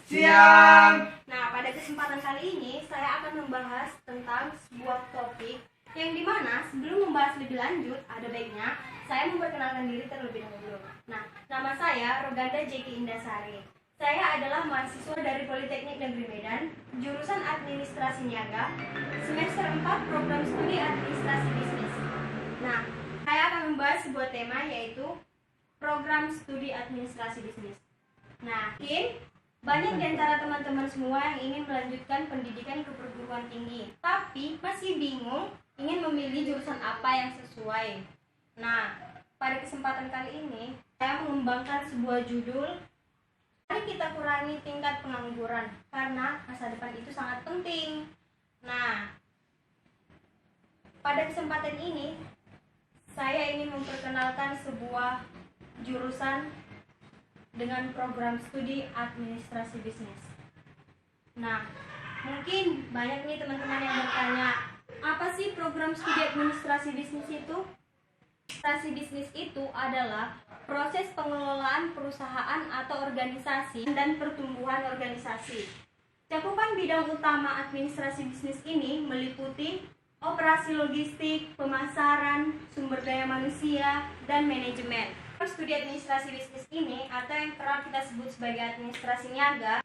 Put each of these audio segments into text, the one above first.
Siang. Nah, pada kesempatan kali ini saya akan membahas tentang sebuah topik yang dimana sebelum membahas lebih lanjut, ada baiknya saya memperkenalkan diri terlebih dahulu. Nah, nama saya Roganda Jeki Indasari. Saya adalah mahasiswa dari Politeknik Negeri Medan, jurusan Administrasi Niaga, semester 4 program studi Administrasi Bisnis. Nah, saya akan membahas sebuah tema yaitu program studi Administrasi Bisnis. Nah, mungkin banyak di antara teman-teman semua yang ingin melanjutkan pendidikan ke perguruan tinggi, tapi masih bingung ingin memilih jurusan apa yang sesuai. Nah, pada kesempatan kali ini, saya mengembangkan sebuah judul, mari kita kurangi tingkat pengangguran, karena masa depan itu sangat penting. Nah, pada kesempatan ini, saya ingin memperkenalkan sebuah jurusan dengan program studi Administrasi Bisnis. Nah, mungkin banyak nih teman-teman yang bertanya, apa sih program studi Administrasi Bisnis itu? Administrasi bisnis itu adalah proses pengelolaan perusahaan atau organisasi dan pertumbuhan organisasi. Cakupan bidang utama administrasi bisnis ini meliputi operasi logistik, pemasaran, sumber daya manusia, dan manajemen. Studi administrasi bisnis ini, atau yang kerap kita sebut sebagai administrasi niaga,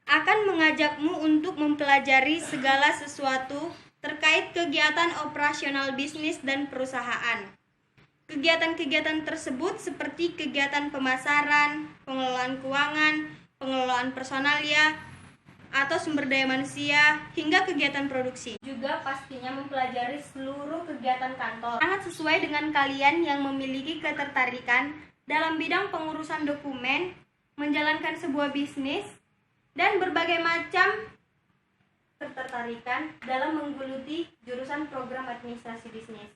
akan mengajakmu untuk mempelajari segala sesuatu terkait kegiatan operasional bisnis dan perusahaan. Kegiatan-kegiatan tersebut seperti kegiatan pemasaran, pengelolaan keuangan, pengelolaan personalia, atau sumber daya manusia, hingga kegiatan produksi. Juga pastinya mempelajari seluruh kegiatan kantor. Sangat sesuai dengan kalian yang memiliki ketertarikan dalam bidang pengurusan dokumen, menjalankan sebuah bisnis, dan berbagai macam ketertarikan dalam menggeluti jurusan program administrasi bisnis.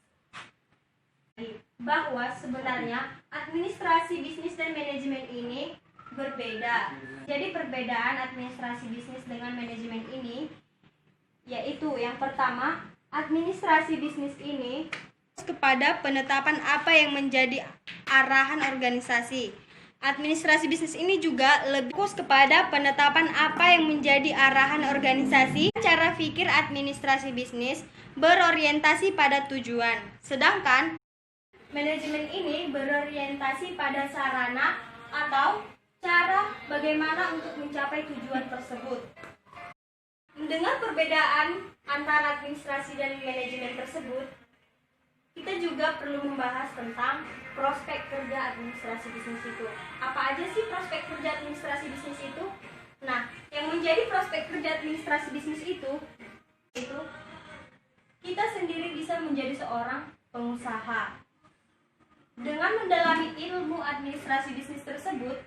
Bahwa sebenarnya administrasi bisnis dan manajemen ini berbeda. Jadi perbedaan administrasi bisnis dengan manajemen ini yaitu yang pertama, administrasi bisnis ini kepada penetapan apa yang menjadi arahan organisasi. Administrasi bisnis ini juga lebih fokus kepada penetapan apa yang menjadi arahan organisasi. Cara pikir administrasi bisnis berorientasi pada tujuan, sedangkan manajemen ini berorientasi pada sarana atau cara bagaimana untuk mencapai tujuan tersebut. Dengan perbedaan antara administrasi dan manajemen tersebut, kita juga perlu membahas tentang prospek kerja administrasi bisnis itu. Apa aja sih prospek kerja administrasi bisnis itu? Nah, yang menjadi prospek kerja administrasi bisnis itu kita sendiri bisa menjadi seorang pengusaha. Dengan mendalami ilmu administrasi bisnis tersebut,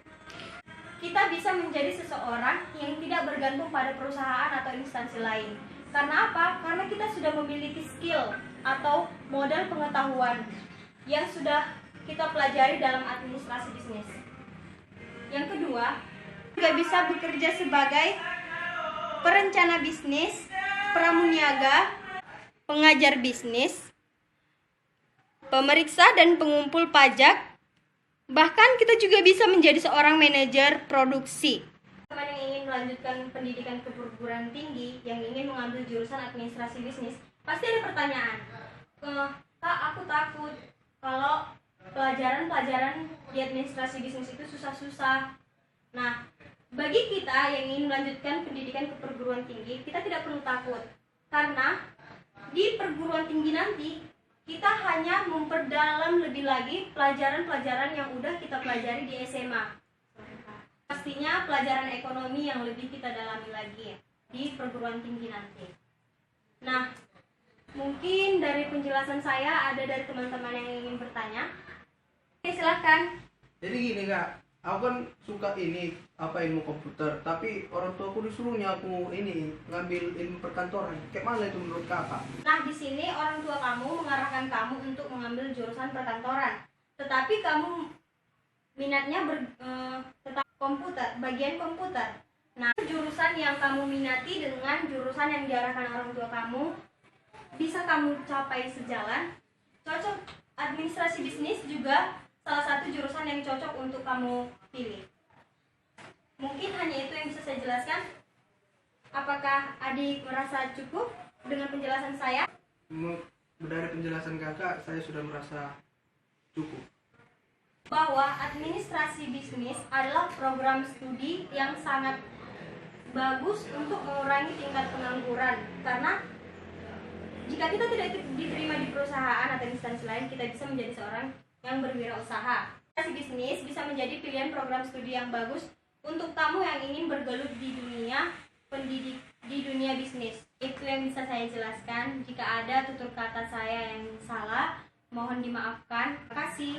kita bisa menjadi seseorang yang tidak bergantung pada perusahaan atau instansi lain. Karena apa? Karena kita sudah memiliki skill atau modal pengetahuan yang sudah kita pelajari dalam administrasi bisnis. Yang kedua, juga bisa bekerja sebagai perencana bisnis, pramuniaga, pengajar bisnis, pemeriksa dan pengumpul pajak. Bahkan kita juga bisa menjadi seorang manajer produksi. Teman yang ingin melanjutkan pendidikan ke perguruan tinggi, yang ingin mengambil jurusan administrasi bisnis, pasti ada pertanyaan. Kak, aku takut kalau pelajaran-pelajaran di administrasi bisnis itu susah-susah. Nah, bagi kita yang ingin melanjutkan pendidikan ke perguruan tinggi, kita tidak perlu takut. Karena di perguruan tinggi nanti, kita hanya memperdalam lebih lagi pelajaran-pelajaran yang udah kita pelajari di SMA. Pastinya pelajaran ekonomi yang lebih kita dalami lagi di perguruan tinggi nanti. Nah, mungkin dari penjelasan saya ada dari teman-teman yang ingin bertanya. Oke, silakan. Jadi gini Kak, aku kan suka ilmu komputer, tapi orang tua aku disuruhnya aku ngambil ilmu perkantoran. Kayak mana itu menurut Kakak? Nah, di sini orang tua kamu mengarahkan kamu untuk mengambil jurusan perkantoran. Tetapi kamu minatnya tetap komputer, bagian komputer. Nah, jurusan yang kamu minati dengan jurusan yang diarahkan orang tua kamu bisa kamu capai sejalan. Cocok. Administrasi bisnis juga salah satu jurusan yang cocok untuk kamu pilih. Mungkin hanya itu adik merasa cukup dengan penjelasan saya? Dari penjelasan kakak, saya sudah merasa cukup. Bahwa administrasi bisnis adalah program studi yang sangat bagus untuk mengurangi tingkat pengangguran, karena jika kita tidak diterima di perusahaan atau instansi lain, kita bisa menjadi seorang yang berwirausaha. Administrasi bisnis bisa menjadi pilihan program studi yang bagus untuk tamu yang ingin bergelut di dunia bisnis. Itu yang bisa saya jelaskan. Jika ada tutur kata saya yang salah, mohon dimaafkan. Terima kasih.